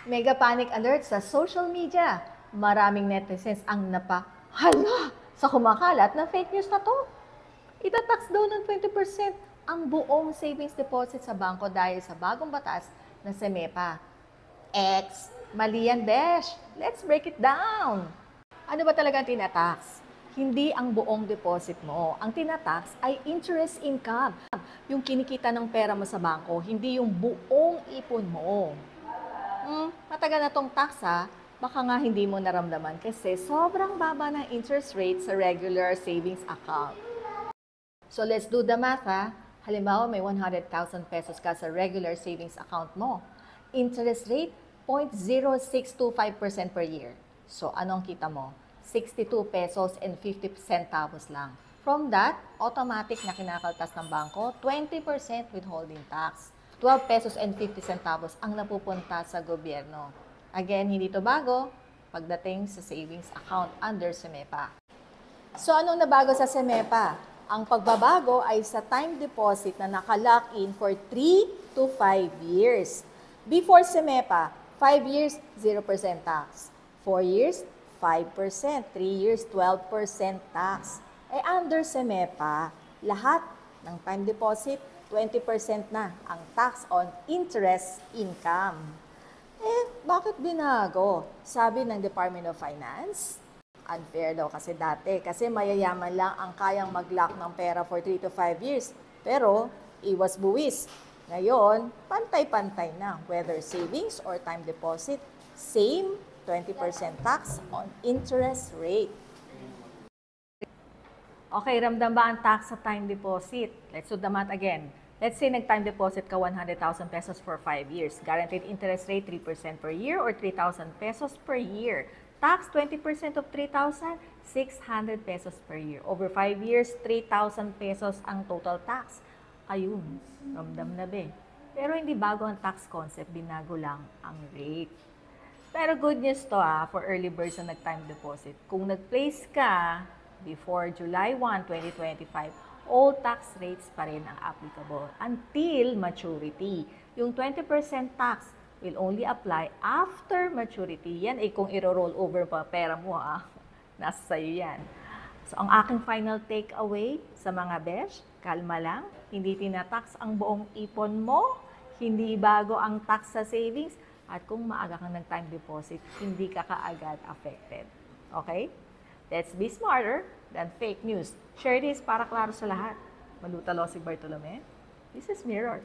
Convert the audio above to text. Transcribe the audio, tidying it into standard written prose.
Mega panic alert sa social media. Maraming netizens ang hala sa kumakalat na fake news na to. Itatax daw ng 20% ang buong savings deposit sa bangko dahil sa bagong batas na SEMEPA. Mali yan, besh. Let's break it down. Ano ba talaga ang tinatax? Hindi ang buong deposit mo. Ang tinatax ay interest income. Yung kinikita ng pera mo sa bangko, hindi yung buong ipon mo. Matagal na tong tax ha. Baka nga hindi mo naramdaman kasi sobrang baba ng interest rate sa regular savings account. So let's do the math ha. Halimbawa may 100,000 pesos ka sa regular savings account mo. Interest rate, 0.0625% per year. So anong kita mo? 62 pesos and 50 centavos lang. From that, automatic na kinakaltas ng bangko, 20% withholding tax. 12 pesos and 50 centavos ang napupunta sa gobyerno. Again, hindi to bago pagdating sa savings account under SEMEPA. So anong nabago sa SEMEPA? Ang pagbabago ay sa time deposit na naka-lock in for 3 to 5 years. Before SEMEPA, 5 years, 0% tax. 4 years, 5%. 3 years, 12% tax. Under SEMEPA, lahat ng time deposit, 20% na ang tax on interest income. Bakit binago? Sabi ng Department of Finance, unfair daw kasi dati. Kasi mayayaman lang ang kayang mag-lock ng pera for 3 to 5 years. Pero, iwas buwis. Ngayon, pantay-pantay na. Whether savings or time deposit, same 20% tax on interest rate. Okay, ramdam ba ang tax sa time deposit? Let's do the math again. Let's say nag-time deposit ka 100,000 pesos for 5 years. Guaranteed interest rate 3% per year or 3,000 pesos per year. Tax 20% of 3,000, 600 pesos per year. Over 5 years, 3,000 pesos ang total tax. Ayun, ramdam na be. Pero hindi bago ang tax concept, binago lang ang rate. Pero good news to for early birds na nag-time deposit. Kung nag-place ka before July 1, 2025, all tax rates pa rin ang applicable until maturity. Yung 20% tax will only apply after maturity. Yan kung i-roll over pa pera mo nasa sa'yo yan. So ang aking final takeaway sa mga besh, kalma lang, hindi tinatax ang buong ipon mo, hindi bago ang tax sa savings, at kung maaga kang nag-time deposit, hindi ka kaagad affected. Okay? Let's be smarter than fake news. Share this para klaro sa lahat. Malutalo si Bartolome. This is Mirror.